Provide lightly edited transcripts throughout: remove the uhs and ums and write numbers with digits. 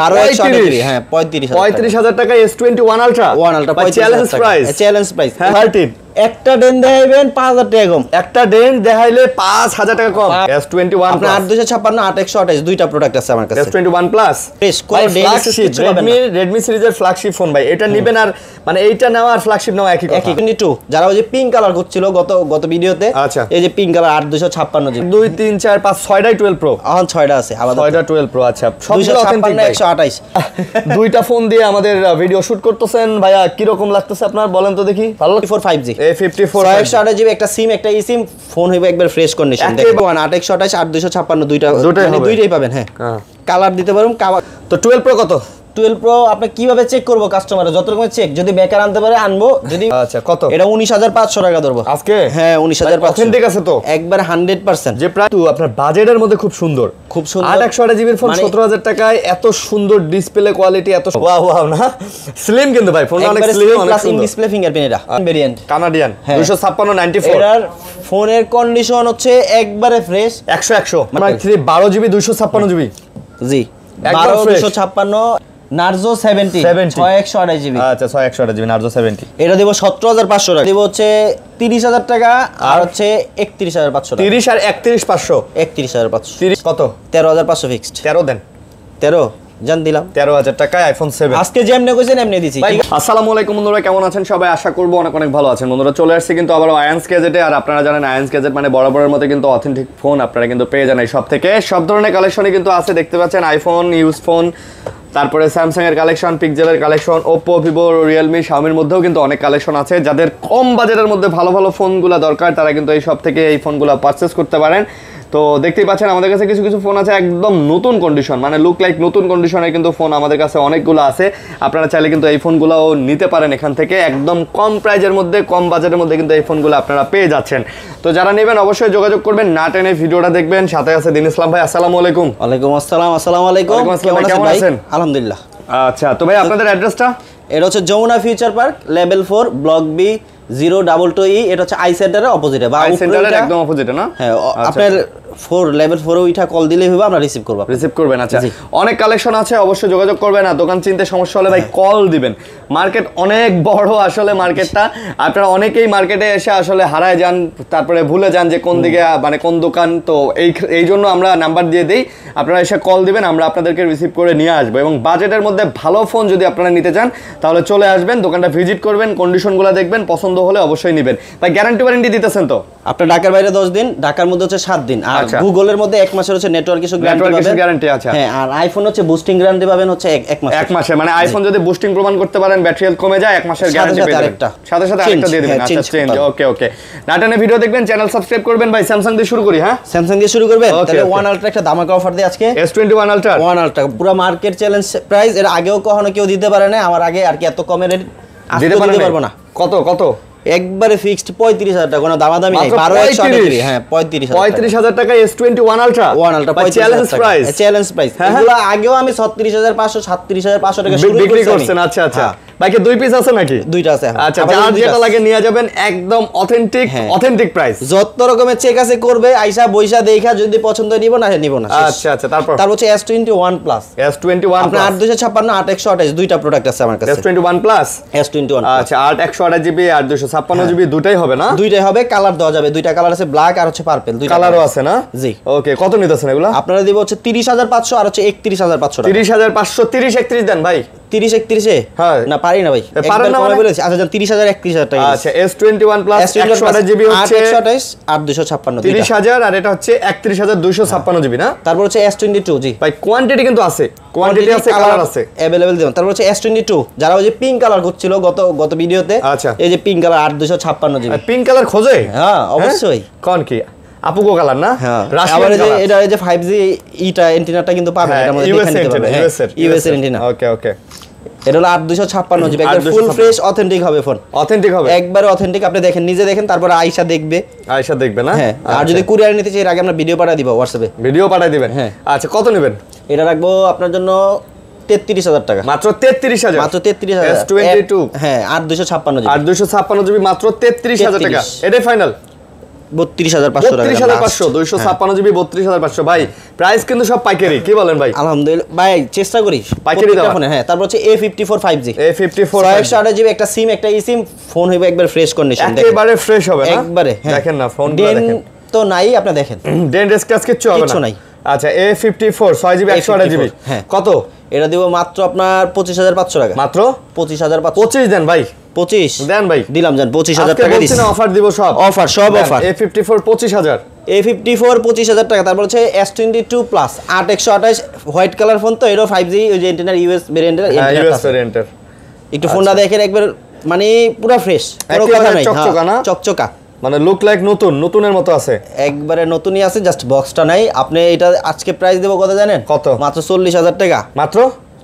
আরো 138 হ্যাঁ 35000 টাকা S21 আলট্রা চ্যালেঞ্জ প্রাইস 13 একটা ডেন দেখাইবেন 5000 টাকা কম, একটা ডেন দেখাইলে 5000 টাকা কম। S21 আপনার 8256 8128 দুইটা প্রোডাক্ট আছে আমার কাছে। S21 প্লাস ফ্রেশ কোন ফ্ল্যাগশিপ Redmi সিরিজের ফ্ল্যাগশিপ ফোন ভাই, এটা নেবেন আর মানে এইটা নেওয়া আর ফ্ল্যাগশিপ নেওয়া একই কথা। 22 যারা ওই যে পিঙ্ক কালার করছিল গত ভিডিওতে, আচ্ছা এই যে পিঙ্ক কালার 8256 জি 2 3 4 5 6টাই 12 প্রো, এখন 6টা আছে আবার 6টা 12 প্রো। আচ্ছা সবগুলো অথেন্টিক 128 দুইটা ফোন দিয়ে আমাদের ভিডিও শুট করতেছেন ভাইয়া, কি রকম লাগতেছে আপনার বলেন তো দেখি। ভালো 5G A54 128 জিবি একটা সিম একটা eSIM ফোন হইবে একবার ফ্রেশ কন্ডিশন। দেখো 8128 8256 দুইটাই পাবেন। হ্যাঁ কালার দিতে পারুম। তো 12 প্রো কত? 12 প্রো আপনি কিভাবে চেক করব কাস্টমার যত রকমের চেক, যদি বেকার আনতে পারে আনবো, যদি আচ্ছা কত এটা 19500 টাকা ধরবো আজকে। হ্যাঁ 19500 অথেন্টিক আছে তো একবার 100% যে প্রায় তো আপনার বাজেটের মধ্যে খুব সুন্দর 8128 জিবির ফোন 17000 টাকায় এত সুন্দর ডিসপ্লে কোয়ালিটি, এত ওয়াও না স্লিম কিন্তু ভাই ফোন অনেক স্লিম, অনেক প্লাস ইন সুন্দর। ডিসপ্লে ফিঙ্গারপ্রিন্ট এটা ভেরিয়েন্ট কানাডিয়ান 256 94 এর ফোনের কন্ডিশন হচ্ছে একবারে ফ্রেশ 100 মানে 12 জিবি 256 জিবি জি 12 256 নার্জো 70 6128 জিবি। আচ্ছা 6128 জিবি নার্জো 70 এটা দেব 17500 টাকা, দেব হচ্ছে 30000 টাকা আর হচ্ছে 31500 টাকা। 30 আর 31500 31500 30 কত 13500 ফিক্সড। 13 দেন 13 জান দিলাম 13000 টাকায় আইফোন 7 আজকে যেমনে কইছেন এমনি দিছি। আসসালামু আলাইকুম বন্ধুরা, কেমন আছেন সবাই? আশা করব অনেক অনেক ভালো আছেন। বন্ধুরা চলে আসছে কিন্তু আবার আয়ান্স গ্যাজেটে, আর আপনারা জানেন আয়ান্স গ্যাজেট মানে বরাবরের মতো কিন্তু অথেন্টিক ফোন আপনারা কিন্তু পেয়ে যান এই সব থেকে। সব ধরনের কালেকশনই কিন্তু আছে, দেখতে পাচ্ছেন আইফোন, ইউজ ফোন, তারপরে স্যামসাং এর কালেকশন, পিক্সেলের কালেকশন, ওপ্পো, ভিভো, রিয়েলমি, শাওমির মধ্যেও কিন্তু অনেক কালেকশন আছে। যাদের কম বাজেটের মধ্যে ভালো ভালো ফোনগুলো দরকার তারা কিন্তু এই সব থেকে এই ফোনগুলো পারচেস করতে পারেন। তো দেখতেই পাচ্ছেন আমাদের কাছে কিছু কিছু ফোন আছে একদম নতুন কন্ডিশন, মানে লুক লাইক নতুন কন্ডিশনের কিন্তু ফোন আমাদের কাছে অনেকগুলো আছে। আপনারা চাইলে কিন্তু এই ফোনগুলোও নিতে পারেন এখান থেকে, একদম কম প্রাইজের মধ্যে, কম বাজেটের মধ্যে কিন্তু এই ফোনগুলো আপনারা পেয়ে যাচ্ছেন। তো যারা নেবেন অবশ্যই যোগাযোগ করবেন, না টেনে ভিডিওটা দেখবেন। সাথে আছে দিন ইসলাম ভাই। আসসালামু আলাইকুম। ওয়ালাইকুম আসসালাম। আসসালামু আলাইকুম। কেমন আছেন? আলহামদুলিল্লাহ। আচ্ছা তো ভাই আপনাদের অ্যাড্রেসটা? এটা হচ্ছে Jamuna future park level 4 block B 022E। এটা হচ্ছে আই সেন্টারের অপোজিটে বা আই সেন্টারের একদম অপোজিটে না? হ্যাঁ আপনার 4 লেভেল 4 ওইটা কল দিলেই হবে, আমরা রিসিভ করব। রিসিভ করবেন। আচ্ছা অনেক কালেকশন আছে, অবশ্যই যোগাযোগ করবেন। আর দোকান চিনতে সমস্যা হলে ভাই কল দিবেন। মার্কেট অনেক বড় আসলে মার্কেটটা, আপনারা অনেকেই মার্কেটে এসে আসলে হারায় যান, তারপরে ভুলে যান যে কোন দিকে মানে কোন দোকান। তো এই জন্য আমরা নাম্বার দিয়ে দেই, আপনারা এসে কল দিবেন, আমরা আপনাদেরকে রিসিভ করে নিয়ে আসবো। এবং বাজেটের মধ্যে ভালো ফোন যদি আপনারা নিতে চান তাহলে চলে আসবেন, দোকানটা ভিজিট করবেন, কন্ডিশনগুলো দেখবেন, পছন্দ হলে অবশ্যই নেবেন। ভাই গ্যারান্টি ওয়ারেন্টি দিতেছেন তো? আপনার ঢাকার বাইরে 10 দিন, ঢাকার মধ্যে হচ্ছে 7 দিন, আর গুগলের মধ্যে 1 মাসের হচ্ছে নেটওয়ার্ক ইস্যু গ্যারান্টি আছে। হ্যাঁ আর আইফোন হচ্ছে বুস্টিং গ্যারান্টি পাবেন হচ্ছে 1 মাস। 1 মাসে মানে আইফোন যদি বুস্টিং প্রমাণ করতে পারেন, ব্যাটারি হেলথ কমে যায়, 1 মাসের গ্যারান্টি পেয়ে যাবেন। সাথে সাথে আরেকটা দিয়ে দিবেন। আচ্ছা চেঞ্জ। ওকে নাটানে ভিডিও দেখবেন, চ্যানেল সাবস্ক্রাইব করবেন। ভাই স্যামসাং দিয়ে শুরু করি। হ্যাঁ স্যামসাং দিয়ে শুরু করবেন। তাহলে 1 আলট্রা একটা ধামাকা অফার দেই আজকে। S21 আলট্রা 1 আলট্রা পুরো মার্কেট চ্যালেঞ্জ প্রাইস, এর আগেও কখনো কেউ দিতে পারে না, আমার আগে আর কি এত কমে রেট দিতে পারবো না। কত একবারে ফিক্সড 35000 টাকা, কোনো দামাদামি নাই। 12128 হ্যাঁ 35000 টাকা S21 আলট্রা চ্যালেঞ্জ প্রাইস। এগুলো আগেও আমি 36500 37500 টাকা শুরু বিক্রি করছেন। আচ্ছা বাইকে 2 পিস আছে নাকি? 2টা আছে। আচ্ছা যার যেটা লাগে নিয়ে যাবেন, একদম অথেন্টিক প্রাইস। যত রকমের চেক আছে করবে, আইসা বইসা দেখা যদি পছন্দ নিব না আচ্ছা তারপর হচ্ছে S21 প্লাস আপনার 8256 8128 দুইটা প্রোডাক্ট আছে আমার কাছে। S21 প্লাস S21 আচ্ছা 8128 জিবি আর 256 জিবি দুটাই হবে না? দুইটাই হবে, কালার দেওয়া যাবে। দুইটা কালার আছে, ব্ল্যাক আর হচ্ছে পার্পল, দুইটা কালারও আছে না? জি ওকে কত নিতেছেন এগুলা? আপনারা দিব হচ্ছে 30500 আর হচ্ছে 31500 টাকা। 30500 30 31 দেন ভাই। 30 31 এ হ্যাঁ না পারি না ভাই, পারেন না বলেছি। আচ্ছা 30000 31000 টাকা। আচ্ছা S21 প্লাস 128 জিবি হচ্ছে 128 আর 256 30000 আর এটা হচ্ছে 31256 জিবি না? তারপর হচ্ছে S22 জি ভাই কোয়ান্টিটি কিন্তু আছে, কোয়ান্টিটি আছে, কালার আছে अवेलेबल দিবেন। তারপর হচ্ছে S22 যারা ওই যে পিঙ্ক কালার করছিল গত ভিডিওতে, আচ্ছা এই যে pink colour 8256 GB. Pink colour খোঁজে? হ্যাঁ অবশ্যই। কোন কি আপুগো কালার না? হ্যাঁ আবার এটা এই যে 5G ইটা অ্যান্টেনাটা কিন্তু পাবেন, এটার মধ্যে দেখে নিতে পারবেন। ইউএস এর অ্যান্টেনা। ওকে এটা হলো 8256 জিবি, একদম ফুল ফ্রেশ অথেন্টিক হবে ফোন। অথেন্টিক হবে একবারে অথেন্টিক। আপনি দেখেন, নিজে দেখেন, তারপর আয়েশা দেখবে না? হ্যাঁ আর যদি কুরিয়ার নিতে চাই এর আগে আমরা ভিডিও পাঠিয়ে দিব হোয়াটসঅ্যাপে। ভিডিও পাঠিয়ে দিবেন। হ্যাঁ আচ্ছা কত নেবেন? এটা রাখবো আপনার জন্য 33000 টাকা। মাত্র 33000? মাত্র 33000। S22 হ্যাঁ 8256 জিবি। 8256 জিবি মাত্র 33000 টাকা। এটাই ফাইনাল? 32,500 টাকা। 32,500 256 জিবি 32,500 ভাই প্রাইস কিন্তু সব পাইকারি কি বলেন ভাই? আলহামদুলিল্লাহ ভাই চেষ্টা করি পাইকারি দাও। হ্যাঁ তারপর হচ্ছে A54 5G A54 128 জিবি একটা সিম একটা eSIM ফোন হইবে একবার ফ্রেশ কন্ডিশন দেখেন একেবারে ফ্রেশ হবে না একবারে দেখেন না ফোনগুলো দেখেন তো নাই আপনি দেখেন ডেন্ট স্ক্র্যাচ কিচ্ছু হবে না কিচ্ছু নাই। আচ্ছা A54 6GB 128 জিবি হ্যাঁ। কত? এটা দিব মাত্র আপনার 25,500 টাকা। মাত্র 25,500 25 দেন ভাই 25 দেন ভাই দিলাম জান 25,000 টাকা আজকে দিছি বলছি না অফার দিব সব অফার সব অফার A54 25,000 A54 25,000 টাকা। তারপর হচ্ছে S22 plus 8128 white colour phone তো এরও 5G ওই যে এন্টেনার ইউএস ভেরিয়েন্টের ইউএস ভেরিয়েন্টের একটু ফোনটা দেখেন একবার মানে পুরো ফ্রেশ কোনো কথা নাই চকচকা না চকচকা মানে লুক লাইক নতুনের মতো আছে একবারে নতুনই আছে জাস্ট বক্সটা নাই। আপনি এটা আজকে প্রাইস দেব কত জানেন? কত? মাত্র 40,000 টাকা। মাত্র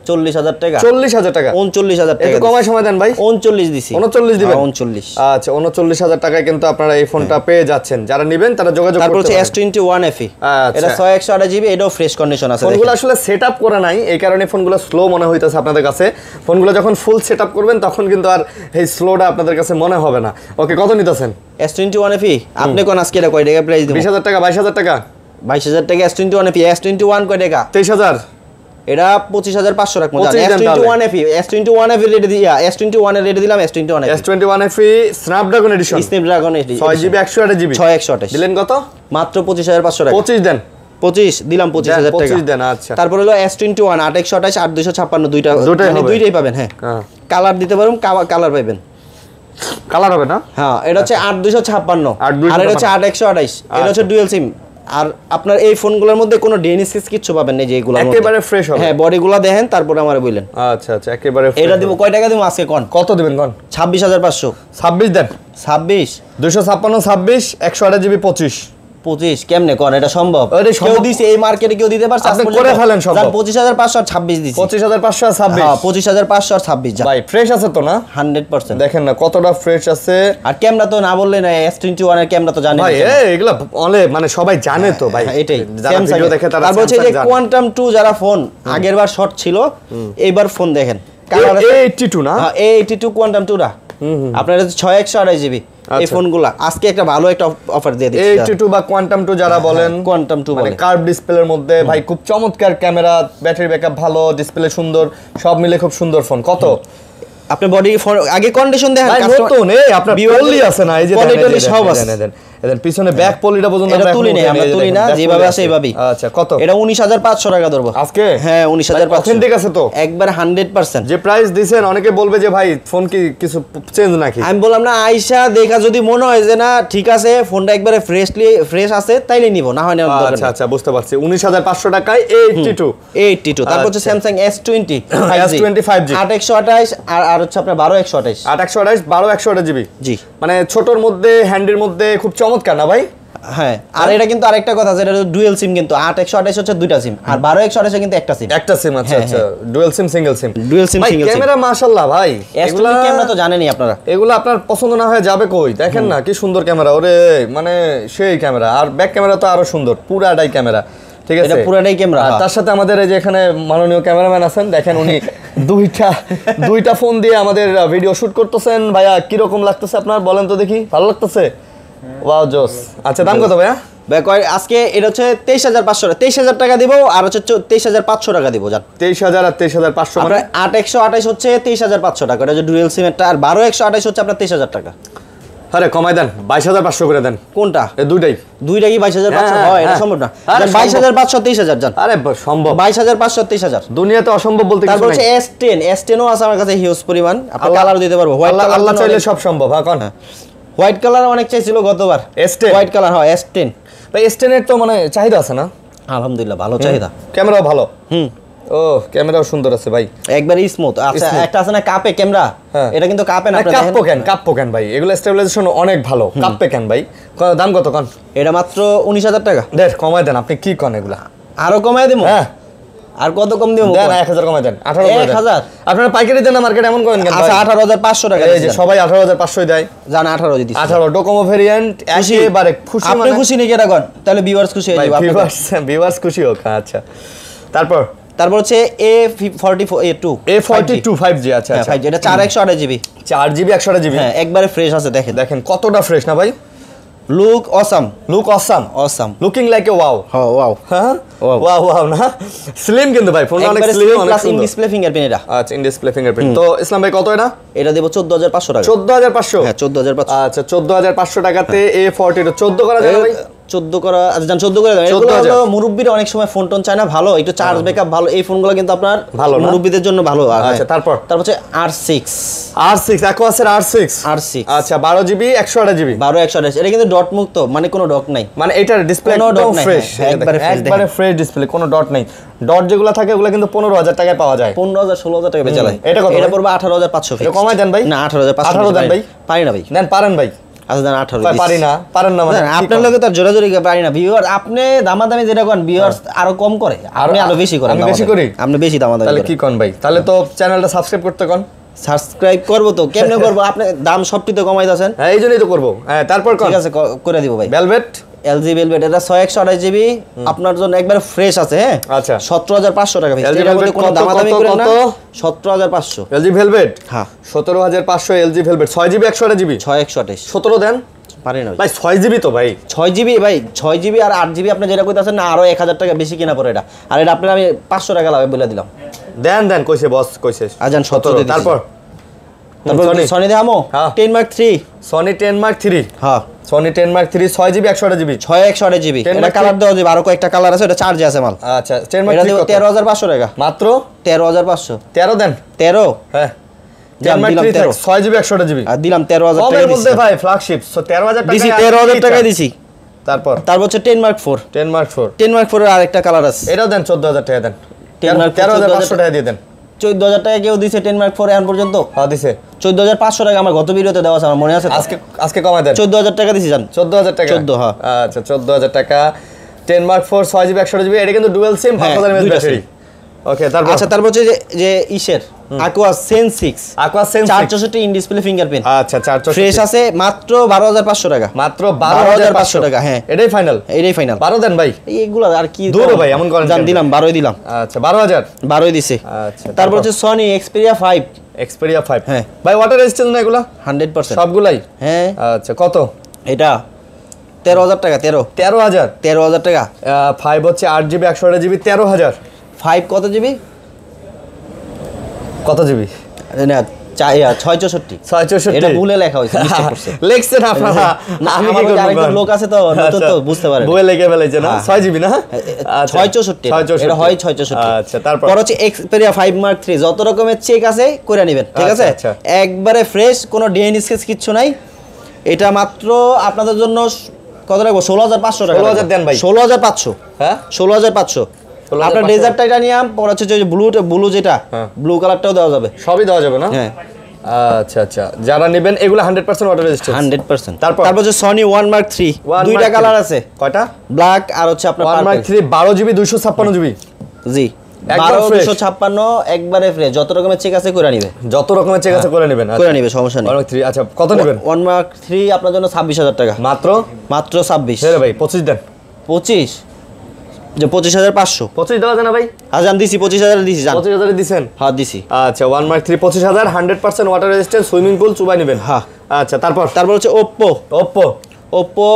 40,000 টাকা 40,000 টাকা 39,000 টাকা একটু কমায় সময় দেন ভাই 39 দিছি 39 দিবেন 39 আচ্ছা 39,000 টাকায় কিন্তু আপনারা এই ফোনটা পেয়ে যাচ্ছেন যারা নেবেন তারা যোগাযোগ করতে তারপর পারেন। হচ্ছে S21 FE এটা 6128 জিবি এটাও ফ্রেশ কন্ডিশন আছে ফোনগুলো আসলে সেটআপ করা নাই এই কারণে ফোনগুলো স্লো মনে হইতাছে আপনাদের কাছে ফোনগুলো যখন ফুল সেটআপ করবেন তখন কিন্তু আর এই স্লোটা আপনাদের কাছে মনে হবে না ওকে কত নিতেছেন S21 FE আপনি কোন আজকে এটা কয় টাকা প্রাইস দিবেন? 20,000 টাকা 22,000 টাকা 22,000 টাকা S21 FE S21 কয় টাকা? 23,000 এটা 25,500 রাখবো জান 25 দেন S21 FE S21 FE rate দিয়া S21 এর রেট দিলাম S21 FE S21 FE Snapdragon edition Snapdragon এডি 6GB 128 জিবি 6128 দিলেন কত? মাত্র 25,500 টাকা 25 দেন 25 দিলাম 25,000 টাকা 25 দেন আচ্ছা তারপর হলো S21 8128 8256 দুইটাই মানে হবে। দুইটাই পাবেন হ্যাঁ কালার দিতে পারুন কালার পাবেন কালার হবে না হ্যাঁ এটা হচ্ছে 8256 আর এটা হচ্ছে 8128 এটা হচ্ছে ডুয়াল সিম আর আপনার এই ফোনগুলোর মধ্যে কোনো ডেনিসিস কিছু পাবেন না যে এগুলোর মধ্যে একেবারে ফ্রেশ হবে হ্যাঁ বডিগুলো দেখেন তারপর আমারে বললেন আচ্ছা আচ্ছা একেবারে এটা দিব কয় টাকা দিব আজকে কোন কত দিবেন কোন 26,500 26 দেন 26 256 26 128 জিবি 25 25 কেমনে কোন এটা সম্ভব আরে কেউ দিছে এই মার্কেটে কেউ দিতে পারছে আপনি করে ফেলেন সম্ভব 25,500 আর 26 দিছি 25,500 আর 26 হ্যাঁ 25,500 আর 26 যা ভাই ফ্রেশ আছে তো না 100% দেখেন না কতটা ফ্রেশ আছে আর ক্যামেরা তো না বললে না S21 এর ক্যামেরা তো জানেন ভাই এগুলা মানে সবাই জানে তো ভাই এটাই যারা ভিডিও দেখে তারা তারপর হচ্ছে যে কোয়ান্টাম 2 যারা ফোন আগেরবার শর্ট ছিল এইবার ফোন দেখেন কালার A82 না হ্যাঁ A82 কোয়ান্টাম 2 রা আপনার 6128 জিবি এই ফোনগুলা আজকে একটা ভালো একটা অফার দিয়ে দিচ্ছি A82 বা কোয়ান্টাম 2 যারা বলেন কোয়ান্টাম 2 মানে বলে কার্ভ ডিসপ্লের মধ্যে ভাই খুব চমৎকার ক্যামেরা ব্যাটারি ব্যাকআপ ভালো ডিসপ্লে সুন্দর সব মিলে খুব সুন্দর ফোন কত আপনি বডি আগে কন্ডিশন দেখেন ভাই নতুন আপনার পলি আছে না এই যে পলি সব আছে এদের পিছনে ব্যাক পলিটা পর্যন্ত এটা তুলি না আমরা তুলি না যেভাবে আছে এইভাবেই আচ্ছা কত এটা 19,500 টাকা ধরবো আজকে হ্যাঁ 19,500 অথেন্টিক আছে তো একবার 100% যে প্রাইস দিবেন অনেকে বলবে যে ভাই ফোন কি কিছু চেঞ্জ নাকি আমি বললাম না আয়শা দেখা যদি মনে হয় যে না ঠিক আছে ফোনটা একবারে ফ্রেশ আছে তাইলে নিব না হয় না আচ্ছা আচ্ছা বুঝতে পারছি 19,500 টাকায় A82 তারপর হচ্ছে Samsung S20 S20 5G 8128 আর হচ্ছে আপনার 12128 8128 12128 জিবি জি মানে ছোটর মধ্যে হ্যান্ডির মধ্যে খুব চমৎকার না ভাই হ্যাঁ আর এটা কিন্তু আরেকটা কথা যেটা ডুয়াল সিম কিন্তু 8128 হচ্ছে দুইটা সিম আর 12128 কিন্তু একটা সিম একটা সিম আচ্ছা আচ্ছা ডুয়াল সিম সিঙ্গেল সিম ডুয়াল সিম সিঙ্গেল সিম ক্যামেরা মাশাআল্লাহ ভাই এগুলা ক্যামেরা তো জানেনই আপনারা এগুলো আপনার পছন্দ না হয়ে যাবে কই দেখেন না কি সুন্দর ক্যামেরা ওরে মানে সেই ক্যামেরা আর ব্যাক ক্যামেরা তো আরো সুন্দর পুরাটাই ক্যামেরা ঠিক আছে এটা পুরাটাই ক্যামেরা আর তার সাথে আমাদের এই যে এখানে মাননীয় ক্যামেরাম্যান আছেন দেখেন উনি দুইটা ফোন দিয়ে আমাদের ভিডিও শুট করতেছেন ভাইয়া কি রকম লাগতেছে আপনার বলেন তো দেখি ভালো লাগতেছে ওয়াও জোস আচ্ছা দাম কত ভাইয়া আজকে এটা হচ্ছে 23,500 টাকা দিব আর হচ্ছে 23,500 টাকা দিব জান 23,000 আর 23,500 মানে 8128 হচ্ছে 23,500 টাকা এটা যে ডুয়াল সিম এটা আর 12128 হচ্ছে আপনার 23,000 টাকা আরে কমাই দেন 22,500 করে দেন কোনটা এই দুইটাই কি 22,500 হয় এটা সম্ভব না 22,500 23,000 জান আরে সম্ভব 22,500 23,000 দুনিয়াতে অসম্ভব বলতে কিছু তারপর নাই হচ্ছে S10 ও আছে আমার কাছে হিউজ পরিমাণ আপনি কালার দিতে পারবো হোয়াইট কালার আল্লাহ চাইলে সব সম্ভব হ্যাঁ কোন হোয়াইট কালার অনেক চাইছিল গতবার S10 হোয়াইট কালার হয় S10 ভাই S10 এর তো মানে চাহিদা আছে না আলহামদুলিল্লাহ ভালো চাহিদা ক্যামেরাও ভালো ও ক্যামেরাও সুন্দর আছে ভাই একবার স্মুথ আচ্ছা একটা আছে না কাপে ক্যামেরা এটা কিন্তু কাপে না আপনারা দেখেন কাপ্পো কেন ভাই এগুলো স্টেবিলাইজেশন অনেক ভালো কাপ্পে কেন ভাই দাম কত কোন এটা মাত্র 19,000 টাকা দেখ কমায় দেন আপনি কি কোন এগুলা আরো কমায় দেবো হ্যাঁ আর কত কম দিব দেন 1,000 কমায় দেন 18 করে দেন 1,000 আপনারা পাইকারি দেন না মার্কেট এমন করেন কেন আচ্ছা 18,500 টাকা এই যে সবাই 18,500 দেয় জান 18 দিছি 18 ডোকোমো ভেরিয়েন্ট একেবারে খুশি আপনি খুশি নাকি এটা কোন তাহলে ভিউয়ার্স খুশি হয়ে যাবে ভিউয়ার্স খুশি হোক আচ্ছা তারপর হচ্ছে A42 5G আচ্ছা আচ্ছা 5G এটা 4128 জিবি 4GB 128GB হ্যাঁ একবারে ফ্রেশ আছে দেখেন দেখেন কতটা ফ্রেশ না ভাই look awesome, look awesome, awesome, looking like a wow. হ্যাঁ ওয়াও, হ্যাঁ ওয়াও ওয়াও না, স্লিম কিন্তু ভাই, ফোনটা অনেক স্লিম, অনেক প্লাস ইন সুন্দর। ডিসপ্লে ফিঙ্গারপ্রিন্ট এটা। আচ্ছা, ইন ডিসপ্লে ফিঙ্গারপ্রিন্ট। তো ইসলাম ভাই কত এটা? এটা দেব 14500 টাকা। 14500? হ্যাঁ 14500। আচ্ছা 14500 টাকাতে A42 14 করা যাবে ভাই? 14 করা, আচ্ছা জান 14 করে দাও। এগুলো হলো মুরব্বিরা অনেক সময় ফোন টোন চায় না, ভালো একটু চার্জ ব্যাকআপ ভালো, এই ফোনগুলো কিন্তু আপনার ভালো না, মুরব্বিদের জন্য ভালো। আচ্ছা তারপর হচ্ছে R6, অ্যাকোয়াসের R6। আচ্ছা 12 জিবি 128 জিবি, 12 128। এটা কিন্তু ডট মুক্ত, মানে কোনো ডট নাই, মানে এটার ডিসপ্লে একদম ফ্রেশ, একবারে ফ্রেশ ডিসপ্লে, কোনো ডট নাই। ডট যেগুলো থাকে ওগুলো কিন্তু 15000 টাকায় পাওয়া যায়, 15000 16000 টাকা বেচা যায়। এটা কত? এটা পড়বে 18500। এটা কমাই দেন ভাই। না 18500। 18 দেন ভাই। পারি না ভাই। দেন, পারেন ভাই। আচ্ছা দেন 18 ভাই পারি না, পারেন না মানে আপনার লগে তো জোরাজোরি পারি না। ভিউয়ার আপনি দামাদামি যেটা করেন, ভিউয়ার্স আরো কম করে, আপনি আরো বেশি করেন। আমি বেশি করি? আপনি বেশি দামাদামি তাহলে করেন। কি কোন ভাই? তাহলে তো চ্যানেলটা সাবস্ক্রাইব করতে কোন। সাবস্ক্রাইব করব তো কেমনে করব? আপনি দাম সবটি তো কমাই দিয়েছেন। হ্যাঁ এই জন্যই তো করব। হ্যাঁ তারপর কোন? ঠিক আছে করে দিব ভাই। ভেলভেট, LG ভেলভেট, এটা 6128 জিবি আপনার জন্য একবার ফ্রেশ আছে। হ্যাঁ আচ্ছা 17500 টাকা ভাই। LG এটার মধ্যে কোনো কত, দামাদামি কত, করেন না। কত? 17500। LG ভেলভেট, হ্যাঁ 17500 LG ভেলভেট, 6 জিবি 128 জিবি, 6128। 17 দেন। পারি না ভাই 6 জিবি তো ভাই, 6 জিবি ভাই, 6 জিবি আর 8 জিবি আপনি যেটা কইতাছেন না, আরো 1000 টাকা বেশি কিনা পড়ে এটা। আর এটা আপনার আমি 500 টাকা লাভে বলে দিলাম। দেন কইছে বস, কইছে আজান 17 তারপর সনি দেখামো। হ্যাঁ 10 Mark 3, সনি 10 Mark 3। হ্যাঁ Sony 10 Mark 3 6 GB 128 GB, 6128 GB. 10 এটা Mark কালার দেওয়া যাবে, আরো কয়েকটা কালার আছে, এটা চার্জে আছে মাল। আচ্ছা 10 Mark এটা 3 দেব কত? 13500 টাকা মাত্র 13500। 13 দেন। 13 হ্যাঁ 10 দিলাম, Mark 3 13। 6 জিবি 128 জিবি, আর দিলাম 13000 টাকা কমের মধ্যে দিছি ভাই ফ্ল্যাগশিপ 13000 টাকা দিছি, 13000 টাকায় দিছি। তারপর হচ্ছে 10 Mark 4। 10 Mark 4, 10 Mark 4 এর আরেকটা কালার আছে, এটাও দেন 14000 টাকা দেন। 10 Mark 13500 টাকা দিয়ে দেন। 14000 টাকা কেউ দিছে 10 Mark 4 এখন পর্যন্ত? হ্যাঁ দিছে। 14500 টাকা আমার গত ভিডিওতে দেওয়া আছে, আমার মনে আছে। আজকে কমাই দেন। 14000 টাকা দিছি জান। 14000 টাকা? 14, হ্যাঁ। আচ্ছা 14000 টাকা 10 Mark 4 6 জিবি 128 জিবি, এটা কিন্তু ডুয়াল সিম, 5000 mAh ব্যাটারি। ওকে তারপর? আচ্ছা তারপর হচ্ছে যে ইসের Aqua Sense 6, Aqua Sense 6 464 in display fingerprint. আচ্ছা 464 ফ্রেশ আছে, মাত্র 12500 টাকা। মাত্র 12500 টাকা। হ্যাঁ এটাই ফাইনাল, এটাই ফাইনাল। 12 দেন ভাই। এইগুলো আর কি দূর ভাই, এমন করেন জান, দিলাম 12ই দিলাম। আচ্ছা 12000, 12ই দিছে। আচ্ছা তারপর হচ্ছে Sony Xperia 5, Xperia 5। হ্যাঁ ভাই ওয়াটার রেজিস্ট্যান্স না এগুলা? 100% সবগুলাই? হ্যাঁ। আচ্ছা কত এটা 13000 টাকা। 13000 টাকা। 5 হচ্ছে 8 জিবি 128 জিবি, 13000। 5 কত জিবি? কত জিবি? না 664। এটা ভুলে লেখা হয়েছে, মিস্টেক করছে। লেখছেন আপনারা, আমি কি করব? আরেকজন লোক আছে তো নতুন, তো বুঝতে পারে ভুলে লিখে ফেলেছে না। 6 জিবি না? 664। এটা হয় 664। আচ্ছা তারপর হচ্ছে Xperia 5 Mark 3, যত রকমের চেক আছে করে নেবেন, ঠিক আছে? আচ্ছা। একবারে ফ্রেশ, কোনো ডিএন স্কেচ কিচ্ছু নাই। এটা মাত্র আপনাদের জন্য কত রাখবো? 16500 টাকা। 16000 দেন ভাই। 16500। হ্যাঁ 16500। আপনার ডেজার্ট টাইটা নিয়াম পর হচ্ছে যে ব্লু যেটা, ব্লু কালারটাও দেওয়া যাবে, সবই দেওয়া যাবে না? হ্যাঁ। আচ্ছা যারা নেবেন এগুলো 100% ওয়াটার রেজিস্ট্যান্স। 100%। তারপর হচ্ছে Sony 1 Mark 3, দুইটা কালার আছে। কয়টা? ব্ল্যাক আর হচ্ছে আপনার 1 Mark 3 12 জিবি 256 জিবি। জি 1256 একবারে ফ্রেশ, যত রকমের চেক আছে করে নিবে, যত রকমের চেক আছে করে নেবেন, করে নিবে, সমস্যা নেই। 1 Mark 3 আচ্ছা কত নেবেন? 1 Mark 3 আপনার জন্য 26000 টাকা। মাত্র 26। হ্যাঁ ভাই 25 দেন। 25 যে 25500। 25 দেওয়া যায় না ভাই? আজ আমি দিছি 25000 দিছি জান। 25000 দিবেন? হ্যাঁ দিছি। আচ্ছা 1 Mark 3 25000, 100% water resistance, swimming pool চুবাই নেবেন। হ্যাঁ আচ্ছা তারপর হচ্ছে Oppo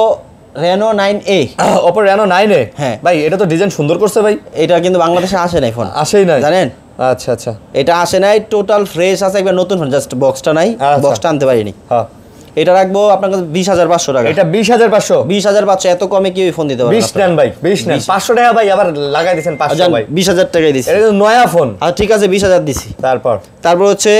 Reno 9A। Oppo Reno 9A? হ্যাঁ ভাই এটা তো ডিজাইন সুন্দর করছে ভাই। এটা কিন্তু বাংলাদেশে আসে নাই ফোন, আসেই নাই জানেন? আচ্ছা এটা আসে নাই, টোটাল ফ্রেশ আছে, একবার নতুন ফোন, জাস্ট বক্সটা নাই, বক্সটা আনতে পারিনি। হ্যাঁ এটা রাখবো আপনার কাছে 20500 টাকা। এটা 20500? 20500 এত কমে কি ফোন দিতে পারবে? 20 নেন ভাই, 20 নেন। 500 টাকা ভাই আবার লাগাই দিবেন 500 ভাই। 20000 টাকাই দিছি। এটা কিন্তু নয়া ফোন। আচ্ছা ঠিক আছে 20000 দিছি। তারপর হচ্ছে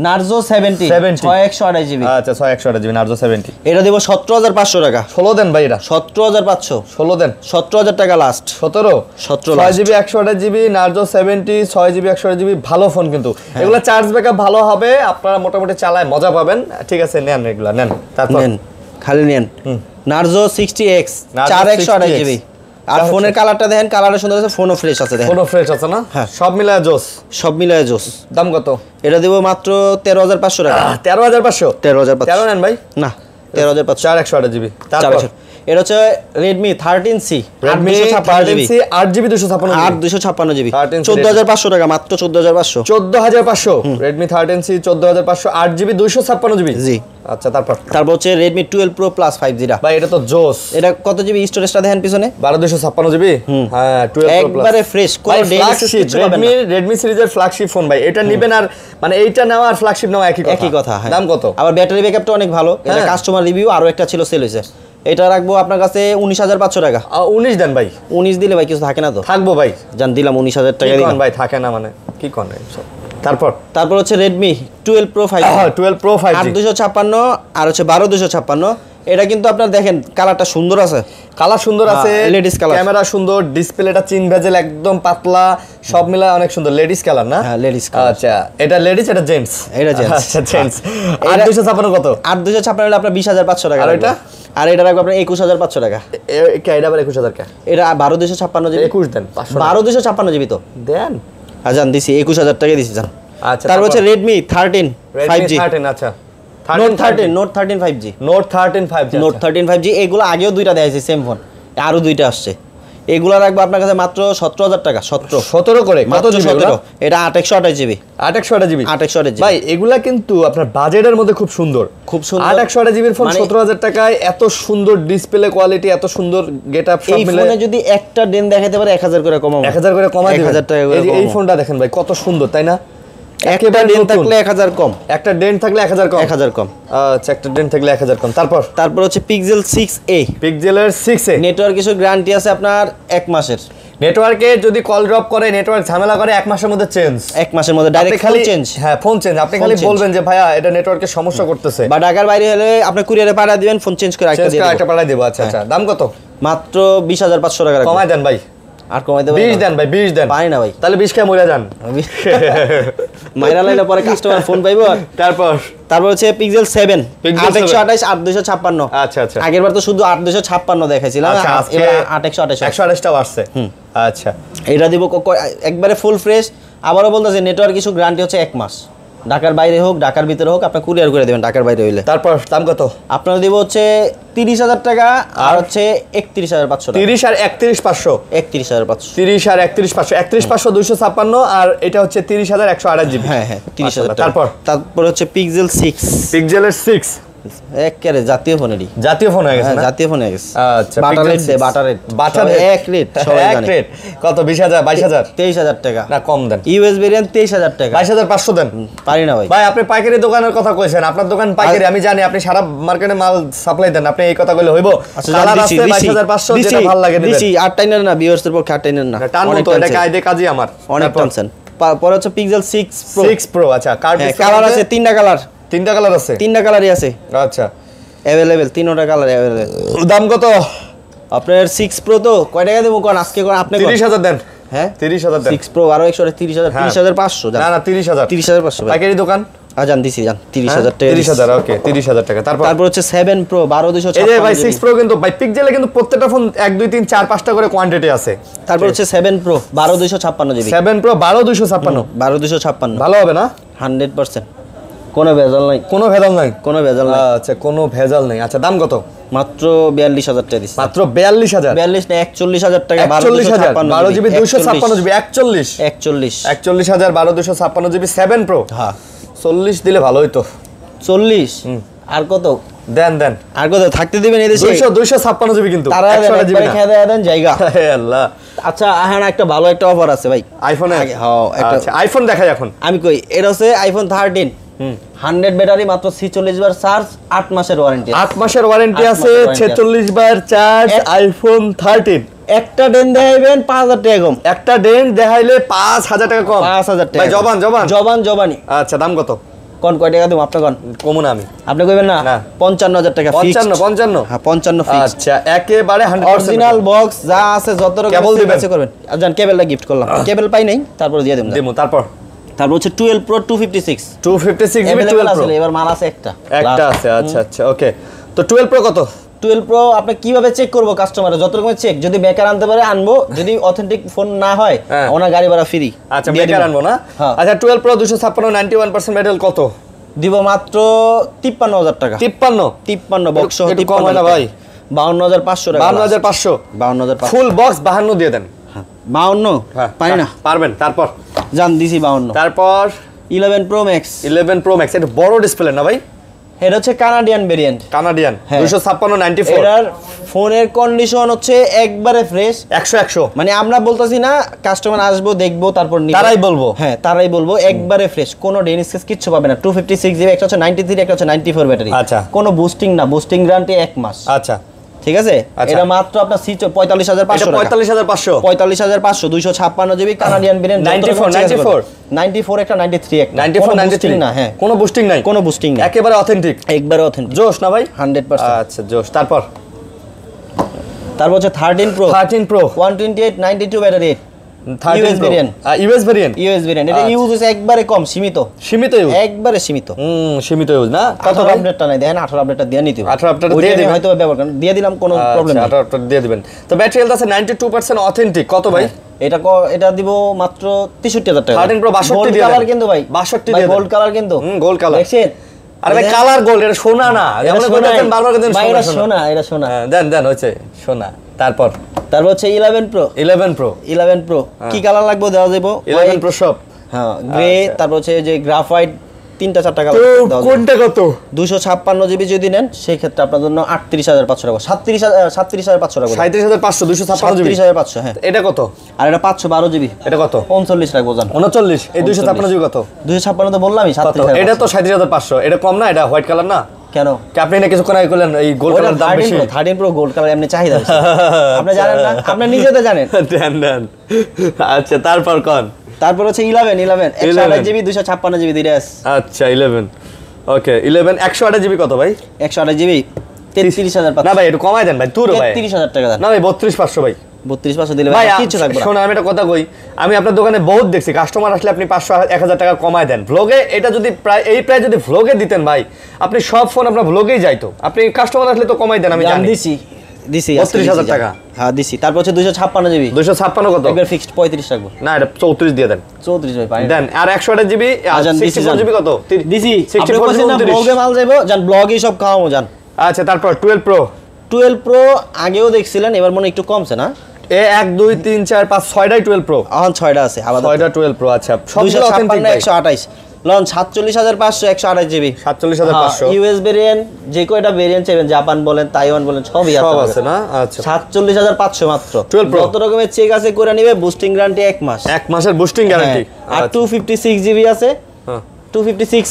Narzo 70 6128 জিবি। আচ্ছা 6128 জিবি Narzo 70, এটা দেব 17500 টাকা। 16 দেন ভাই। এটা 17500। 16 দেন। 17000 টাকা last. 17 6 GB 128 GB Narzo 70 6 GB 128 GB, ভালো ফোন কিন্তু। এগুলা চার্জ ব্যাকআপ ভালো হবে, আপনারা মোটামুটি চালায় মজা পাবেন। ঠিক আছে নেন, এগুলা নেন। তারপর নেন, খালি নেন। Narzo 60X 4128 GB. আর ফোনের কালারটা দেখেন, কালারটা সুন্দর আছে, ফোনও ফ্রেশ আছে দেখেন। ফোনও ফ্রেশ আছে না? হ্যাঁ সব মিলায় জোস, সব মিলায় জোস। দাম কত? এটা দেব মাত্র 13500 টাকা। 13500? 13500 13 নেন ভাই। না 13500। 4128 জিবি। তারপর এটা হচ্ছে Redmi 13C, Redmi 13C 8GB 256GB 14,500 টাকা, মাত্র 14,500। 14,500 Redmi 13C 14,500 8GB 256GB। জি। আচ্ছা, তারপর হচ্ছে Redmi 12 Pro Plus 5G টা। ভাই এটা তো জোস। এটা কত জিবি স্টোরেজটা দেখেন পিছনে? 12,256GB। হ্যাঁ, 12 Pro Plus একবারে ফ্রেশ, কোনো ডেলিসিস কিছু পাবেন না। Redmi সিরিজের ফ্ল্যাগশিপ ফোন ভাই, এটা নেবেন আর মানে এইটা নেওয়া আর ফ্ল্যাগশিপ নেওয়া একই কথা। হ্যাঁ। দাম কত? আবার ব্যাটারি ব্যাকআপটা অনেক ভালো। এটা কাস্টমার রিভিউ, আরো একটা ছিল সেল হইছে। এটা রাখবো আপনার কাছে 19,500 টাকা। 19 দেন ভাই। 19 দিলে ভাই কিছু থাকে না তো? থাকবো ভাই। জান দিলাম 19,000 টাকা দিলাম দিলাম ভাই, থাকে না মানে কি কোন সব। তারপর হচ্ছে Redmi 12 Pro 5G। 12 Pro 5G 8,256 আর হচ্ছে 12,256। এটা কিন্তু আপনার দেখেন কালারটা সুন্দর আছে, কালার সুন্দর আছে, লেডিস কালার, ক্যামেরা সুন্দর, ডিসপ্লেটা চিন ভেজেল একদম পাতলা, সব মিলা অনেক সুন্দর। লেডিস কালার না? হ্যাঁ, লেডিস কালার। আচ্ছা, এটা লেডিস, এটা জেন্টস। এটা জেন্টস। আচ্ছা, জেন্টস। 8,256 কত? 8,256 হলে আপনার 20,500 টাকা। আর এটা? আর এটা রাখবো আপনার 21,500 টাকা। এটা আবার 21,000 টাকা। এটা 12,256 জিবি। 21 দেন, 500 12,256 জিবি তো দেন। জান দিছি 21,000 টাকা দিছি জান। আচ্ছা, তারপর হচ্ছে Redmi 13 5G। 13, আচ্ছা। Note 13 5G। Note 13 5G। Note 13 5G এগুলো আগেও দুইটা দেখাইছি সেম ফোন, আরো দুইটা আসছে। এগুলো রাখবো আপনার কাছে মাত্র 17,000 টাকা। 17 করে কত জিবি? 17। এটা 828 জিবি। 828 জিবি। 828 জিবি ভাই এগুলা কিন্তু আপনার বাজেটের মধ্যে খুব সুন্দর। 828 জিবির ফোন 17,000 টাকায়, এত সুন্দর ডিসপ্লে কোয়ালিটি, এত সুন্দর গেটআপ সব মিলে। এই ফোনে যদি একটা ডেন দেখাইতে পারে 1000 করে কমাবো। 1000 করে কমাই দিবেন। 1000 টাকা করে। এই ফোনটা দেখেন ভাই কত সুন্দর, তাই না? একটা ডেন থাকলে 1000 কম। একটা ডেন্ট থাকলে 1000 কম। 1000 কম। আচ্ছা, একটা ডেন্ট থাকলে 1000 কম। তারপর হচ্ছে Pixel 6a। পিক্সেলের 6a। নেটওয়ার্ক কিছু গ্যারান্টি আছে আপনার 1 মাসের। নেটওয়ার্কে যদি কল ড্রপ করে, নেটওয়ার্ক ঝামেলা করে, 1 মাসের মধ্যে চেঞ্জ। 1 মাসের মধ্যে ডাইরেক্ট খালি চেঞ্জ। হ্যাঁ, ফোন চেঞ্জ। আপনি খালি বলবেন যে ভাইয়া এটা নেটওয়ার্কের সমস্যা করতেছে, বা ঢাকার বাইরে হলে আপনি কুরিয়ারে পাঠিয়ে দিবেন, ফোন চেঞ্জ করে একটা দিয়ে দেব। একটা পাঠিয়ে দেব। আচ্ছা, দাম কত? মাত্র 20,500 টাকা। কমায় দেন ভাই। আর কমাই দেব? 20 দেন ভাই, 20 দেন। পারি না ভাই। তাহলে 20 কে মরে যান। মাইরা লাইলে পরে কাস্টমার ফোন পাইবো। তারপর হচ্ছে Pixel 7 828 8,256। আচ্ছা। আগের বার তো শুধু 8,256 দেখাইছিলাম, এবার 828 128টাও আসছে। আচ্ছা, এটা দিব একবারে ফুল ফ্রেশ। আবারও বলতেছি নেটওয়ার্ক কিছু গ্যারান্টি হচ্ছে 1 মাস। ঢাকার বাইরে হোক, ঢাকার ভিতরে হোক, আপনি কুরিয়ার করে দেবেন ঢাকার বাইরে হইলে। তারপর দাম কত? আপনারা দিব হচ্ছে 30,000 টাকা আর হচ্ছে 31,500 টাকা। 30 আর 31,500। 31,500। 30 আর 31,500। 31,500 256 আর এটা হচ্ছে 30,128 জিবি। হ্যাঁ, 30,000 টাকা। তারপর হচ্ছে Pixel 6। পিক্সেলের 6 একেবারে জাতীয় ফোনেরই। জাতীয় ফোন হয়ে গেছে না? জাতীয় ফোন হয়ে গেছে। আচ্ছা, বাটার এক রেট সবাই জানে। কত? 20,000 22,000 23,000 টাকা না, কম দেন। ইউএস ভেরিয়েন্ট 23,000 টাকা। 22,500 দেন। পারি না ভাই। ভাই আপনি পাইকারি দোকানের কথা কইছেন, আপনার দোকান পাইকারি, আমি জানি আপনি সারা মার্কেটে মাল সাপ্লাই দেন, আপনি এই কথা কইলে হইবো? কালার আছে 22,500, যেটা ভালো লাগে দিবেন। দিছি 8 টাইনার না, ভিউয়ার্স এর পক্ষে 8 টাইনার না। টানবো তো, এটা কায়দে কাজই আমার। অনেক টানছেন। পরে হচ্ছে Pixel 6 Pro। 6 Pro। আচ্ছা, কালার আছে 3টা কালার। 3টা কালার আছে। 3টা কালারই আছে। আচ্ছা, अवेलेबल 3টা কালার अवेलेबल। দাম কত? আপনার 6 Pro তো কয় টাকা দেব কোন আজকে কোন আপনি 30,000 দেন। হ্যাঁ, 30,000 দেন। 6 Pro 120 30,000 30,500 না 30,000। 30,500 পাইকারি দোকান। জান দিছি জান 30,000 টাকা। 30,000, ওকে 30,000 টাকা। তারপর হচ্ছে 7 Pro 12,256। এই যে ভাই 6 Pro কিন্তু ভাই পিক্সেলে কিন্তু প্রত্যেকটা ফোন 1 2 3 4 5টা করে কোয়ান্টিটি আছে। তারপর হচ্ছে 7 Pro 12,256 জিবি। 7 Pro 12,256। 12,256 ভালো হবে না? 100%। কোনো ভেজাল নাই। কোনো ভেজাল নাই। কোনো ভেজাল নাই। আচ্ছা, কোনো ভেজাল নাই। আচ্ছা, দাম কত? মাত্র 42,000 টাকা দিছি। মাত্র 42,000। 42 না 41,000 টাকা। 41,000 12 জিবি 256 জিবি 41 41,000 12 256 জিবি 7 Pro। হ্যাঁ, 40 দিলে ভালো হইতো। 40 আর কত দেন। আর কত থাকতে দিবেন এই দেশে? 256 জিবি কিন্তু। তারা 100 জিবি না। খেয়ে দেন জায়গা। হে আল্লাহ। আচ্ছা, হ্যাঁ একটা ভালো একটা অফার আছে ভাই আইফোনে। হ্যাঁ, আচ্ছা, আইফোন দেখাই এখন। আমি কই এটা হচ্ছে আইফোন 13। 100 ব্যাটারি, মাত্র 46 বার চার্জ, 8 মাসের ওয়ারেন্টি। 8 মাসের ওয়ারেন্টি আছে, 46 বার চার্জ, আইফোন 13। একটা ডেন দেখাইবেন 5,000 টাকা কম। একটা ডেন্ট দেখাইলে 5,000 টাকা কম। 5,000 টাকা ভাই জবানি। আচ্ছা, দাম কত? কোন কয় টাকা দেব আপনি কোন? কমু না আমি। আপনি কইবেন না? 55,000 টাকা ফিক্সড। 55। হ্যাঁ, 55 ফিক্সড। আচ্ছা, একেবারে 100% অরিজিনাল বক্স যা আছে যত রকম কেবল দিবেন করবেন। জান কেবলটা গিফট করলাম, কেবল পাই নাই, তারপর দিয়ে দেব। তারপর হচ্ছে 12 Pro 256 জিবি 12 Pro। এবার মাল আছে একটা আছে। আচ্ছা, ওকে। তো 12 Pro কত? 12 Pro আপনি কিভাবে চেক করব? কাস্টমারে যত রকমের চেক, যদি বেকার আনতে পারে আনবো, যদি অথেন্টিক ফোন না হয় ওনার গাড়ি ভাড়া ফ্রি। আচ্ছা, বেকার আনবো না। আচ্ছা, 12 Pro 256 91% ব্যাটারি কত দিব? মাত্র 53,000 টাকা। 53 বক্স একটু কম হয় না ভাই? 52,500 টাকা 52,500 52,500 ফুল বক্স 52 দিয়ে দেন 52 পারি না পারবেন তারপর জান দিছি 52 তারপর 11 Pro Max 11 Pro Max এটা বড় ডিসপ্লে না ভাই এটা হচ্ছে কানাডিয়ান ভেরিয়েন্ট 256 94 এটার ফোনের কন্ডিশন হচ্ছে একবারে ফ্রেশ 100 মানে আমরা বলতাছি না কাস্টমার আসবো দেখবো তারপর নিবো তারাই বলবো হ্যাঁ তারাই বলবো একবারে ফ্রেশ কোনো ডেন স্কেচ কিচ্ছু পাবে না 256 জিবি একটা হচ্ছে 93 একটা হচ্ছে 94 ব্যাটারি আচ্ছা কোনো বুস্টিং না বুস্টিং গ্যারান্টি 1 মাস আচ্ছা ঠিক আছে এটা মাত্র আপনার 45,500 টাকা 45,500 45,500 256 জিবি কানাডিয়ান ভেরিয়েন্ট 94 একটা 93 একটা 94 না হ্যাঁ কোনো বুস্টিং নাই কোনো বুস্টিং নাই একেবারে অথেন্টিক একবারে অথেন্টিক জোশ না ভাই 100% আচ্ছা জোশ তারপর হচ্ছে 13 Pro 13 Pro 128 92 battery US variant US variant এটা ইউজ হচ্ছে একবারে কম সীমিত ইউজ একবারে সীমিত সীমিত ইউজ না কত আপডেটটা নাই দেখেন 18 আপডেটটা দিয়ে নিতে 18 আপডেটটা দিয়ে দিবেন হয়তো ব্যবহার করেন দিয়ে দিলাম কোনো প্রবলেম নেই 18 আপডেট দিয়ে দিবেন তো ব্যাটারি হেলথ আছে 92% অথেন্টিক কত ভাই এটা দিব মাত্র 63,000 টাকা 13 Pro 62 দিয়ে কালার কিন্তু ভাই 62 দিয়ে গোল্ড কালার কিন্তু গোল্ড কালার দেখছেন আরে ভাই কালার গোল্ড এটা সোনা না আমরা বলতেন বারবার কিন্তু সোনা এটা সোনা দেন হচ্ছে সোনা তারপর হচ্ছে 11 Pro কি কালার লাগবে দেওয়া যাবে 11 Pro সব হ্যাঁ গ্রে তারপর হচ্ছে যে গ্রাফাইট 3-4 টাকা কোনটা কত 256 জিবি যদি নেন সেই ক্ষেত্রে আপনার জন্য 38,500 টাকা 37,500 টাকা 37,500 256 জিবি 37,500 হ্যাঁ এটা কত আর এটা 512 জিবি এটা কত 39 রাখবো জান 39 এই 256 জিবি কত 256 তো বললামই 37,500 এটা তো 37,500 এটা কম না এটা হোয়াইট কালার না কেন কি আপনি না কিছুক্ষণ আগে বললেন এই গোল্ড কালার দাম বেশি 13 Pro গোল্ড কালার এমনি চাহিদা বেশি আপনি জানেন না আপনি নিজে তো জানেন দেন আচ্ছা তারপর হচ্ছে 11 128 জিবি 256 জিবি দুইটা আছে আচ্ছা 11 ওকে 11 128 জিবি কত ভাই 128 জিবি 33,500 না ভাই একটু কমাই দেন ভাই তুর ভাই 33,000 টাকা দেন না ভাই 32,500 ভাই 32,500 দিলে ভাই কিছু থাকবে না শোনো আমি একটা কথা কই আমি আপনার দোকানে বহুত দেখছি কাস্টমার আসলে আপনি 500-1000 টাকা কমায় দেন ভ্লগে এটা যদি এই প্রায় যদি ভ্লগে দিতেন ভাই আপনি সব ফোন আপনার ভ্লগেই যাইতো আপনি কাস্টমার আসলে তো কমাই দেন আমি জানি দিছি 32,000 টাকা হ্যাঁ দিছি তারপর হচ্ছে 256 জিবি 256 কত একবার ফিক্সড 35 রাখবো না এটা 34 দিয়ে দেন 34 ভাই পাই দেন আর 128 জিবি আর 64 জিবি কত দিছি 64 জিবি ব্লগে মাল যাইবো জান ব্লগই সব খাওয়ামো জান আচ্ছা তারপর 12 Pro আগেও দেখছিলেন এবার মনে একটু কমছে না এ 1 2 3 4 5 6টাই 12 Pro এখন 6টা আছে আবার 6টা 12 Pro আচ্ছা সবগুলো অথেন্টিক 128 লন 47,500 128 জিবি 47,500 ইউএস ভেরিয়েন্ট যে কয়টা ভেরিয়েন্ট চাইবেন জাপান বলেন তাইওয়ান বলেন সবই আছে না আচ্ছা 47,500 মাত্র 12 Pro কত রকমের চেক আছে করে নিবে বুস্টিং গ্যারান্টি 1 মাস 1 মাসের বুস্টিং গ্যারান্টি আর 256 জিবি আছে হ্যাঁ 256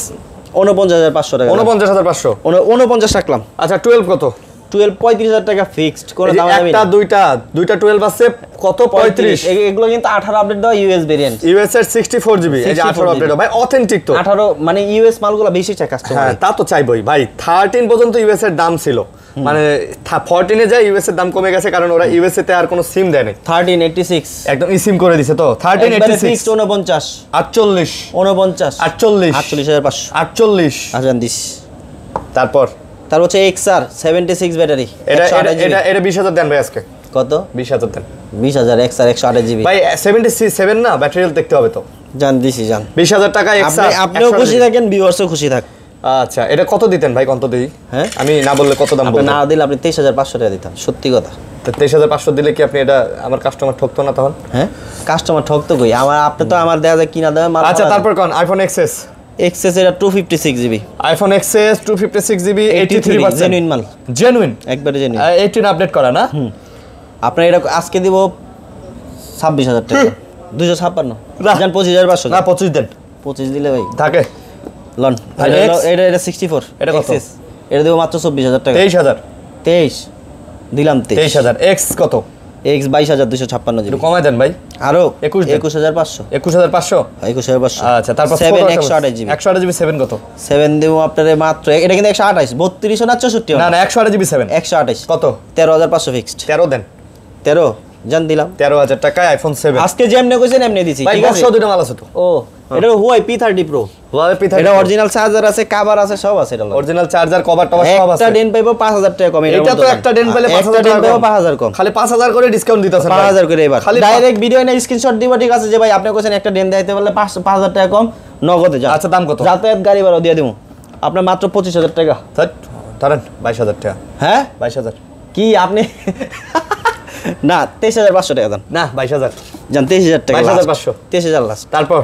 49,500 টাকা 49,500 49 রাখলাম আচ্ছা 12 কত 35,000 টাকা ফিক্সড কোন দাম নাই একটা দুইটা 12 আছে কত 35 এগুলো কিন্তু 18 আপডেট দাও ইউএস ভেরিয়েন্ট ইউএস এর 64 জিবি এই যে 18 আপডেট ভাই অথেন্টিক তো 18 মানে ইউএস মালগুলো বেশি চাই কাস্টমার হ্যাঁ তা তো চাইবই ভাই 13 পর্যন্ত ইউএস এর দাম ছিল মানে 14 এ যায় ইউএস এর দাম কমে গেছে কারণ ওরা ইউএস তে আর কোনো সিম দেয় না 1386 একদম ই সিম করে দিছে তো 1386 ফিক্সড 49 48 48,500 48 আজান দিস তারপর হচ্ছে XR 76 ব্যাটারি এটা 20,000 দেন ভাই আজকে কত 20,000 দেন 20,000 XR 128 জিবি ভাই 77 না ব্যাটারি দেখতে হবে তো জান দিছি জান 20,000 টাকা XR আপনিও খুশি থাকেন ভিউয়ার্সও খুশি থাক আচ্ছা এটা কত দিতেন ভাই কত দেই হ্যাঁ আমি না বললে কত দাম বলবেন না দিলে আপনি 23,500 টাকা দিতাম সত্যি কথা তো 23,500 দিলে কি আপনি এটা আমার কাস্টমার ঠকতো না তখন হ্যাঁ কাস্টমার ঠকতো কই আপনি তো আমার দেয়া যায় কিনা দেয় আচ্ছা তারপর কোন আইফোন XS এটা 256 GB iPhone XS 256 GB 83% genuine মাল জেনুইন একবারে জেনুইন 18 আপডেট করা না আপনার এটা আজকে দিব 26,000 টাকা 256 জান 25,500 না 25 দেন 25 দিলে ভাই থাকে লন এটা 64 এটা কত এটা দেব মাত্র 24,000 টাকা 23,000 দিলাম 23,000 X কত X 22,256 জিবি একটু কমাই দেন ভাই আরো 21,500 21,500 আচ্ছা তারপর 128 জিবি 128 জিবি 7 কত 7 দেব আপনারে মাত্র এটা কিন্তু 128 32 না 64 না 128 জিবি 7 128 কত 13,500 ফিক্সড 13 দেন 13 জান দিলাম 13,000 টাকায় আইফোন 7 আজকে যেমনে কইছেন এমনি দিছি ঠিক আছে 100 দুটো মাল আছে তো ও এটা Huawei P30 Pro এটা অরিজিনাল চার্জার আছে কভার আছে সব আছে এটা অরিজিনাল চার্জার কভার টভার সব আছে একটা ডেন পাইবো 5,000 টাকা কম এটা তো একটা ডেন পাইলে 5,000 টাকা পাইবো 5,000 কম খালি 5,000 করে ডিসকাউন্ট দিতেছেন 5,000 করে এবার ডাইরেক্ট ভিডিও না স্ক্রিনশট দিব ঠিক আছে যে ভাই আপনি কইছেন একটা ডেন দিতে পারলে 5,000 টাকা কম নগদে যান আচ্ছা দাম কত যাতায়াত গাড়ি ভাড়া দিয়ে দেবো আপনার মাত্র 25,000 টাকা ধরেন 22,000 টাকা হ্যাঁ 22,000 কি আপনি না 23500 টাকা দেন না 22000 জান 23000 টাকা 22500 23000 লাস্ট তারপর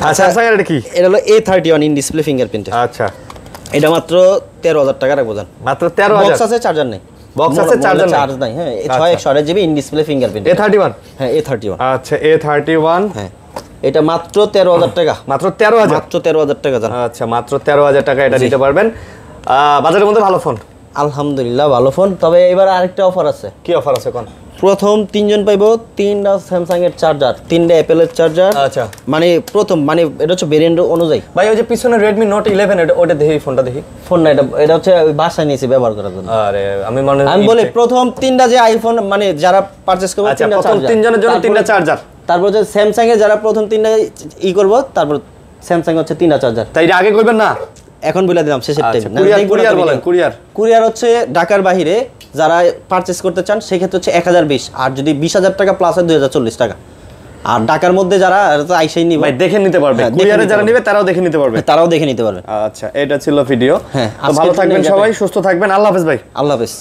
আচ্ছা স্যামসাং এর কি এটা হলো A31 ইন ডিসপ্লে ফিঙ্গারপ্রিন্ট আচ্ছা এটা মাত্র 13000 টাকা রাখবো জান মাত্র 13000 বক্স আছে চার্জার নেই বক্স আছে চার্জ নাই হ্যাঁ 6128 GB in display fingerprint A31 হ্যাঁ A31 আচ্ছা A31 হ্যাঁ এটা মাত্র 13000 টাকা মাত্র 13000 মাত্র 13000 টাকা জান আচ্ছা মাত্র 13000 টাকা এটা নিতে পারবেন বাজারের মধ্যে ভালো ফোন আলহামদুলিল্লাহ ভালো ফোন তবে এবার আরেকটা অফার আছে কি অফার আছে কোন প্রথম 3 জন পাইবো 3টা স্যামসাং এর চার্জার 3টা অ্যাপল এর চার্জার আচ্ছা মানে প্রথম মানে এটা হচ্ছে ভেরিয়েন্ট অনুযায়ী ভাই ওই যে পিছনে Redmi Note 11 ওটা দেখি ফোনটা দেখি ফোন না এটা হচ্ছে ওই বাসায় নিয়েছি ব্যবহার করার জন্য আরে আমি বলি প্রথম 3টা যে আইফোন মানে যারা পারচেজ করবে আচ্ছা 3টা প্রথম চার্জার 3 জনের জন্য 3টা চার্জার তারপর যে স্যামসাং এর যারা প্রথম 3টা ই করব তারপর স্যামসাং হচ্ছে 3টা চার্জার তাই আগে করবেন না এখন বলে দিলাম শেষের টাইম কুরিয়ার বলেন কুরিয়ার হচ্ছে ঢাকার বাইরে যারা পারচেজ করতে চান সেই ক্ষেত্রে হচ্ছে 1020 আর যদি 20000 টাকা প্লাস হয় 2040 টাকা আর ঢাকার মধ্যে যারা আইসাই নিবে ভাই দেখে নিতে পারবে কুরিয়ারে যারা নেবে তারাও দেখে নিতে পারবে পারবে আচ্ছা এটা ছিল ভিডিও হ্যাঁ ভালো থাকবেন সবাই সুস্থ থাকবেন আল্লাহ হাফেজ ভাই আল্লাহ হাফেজ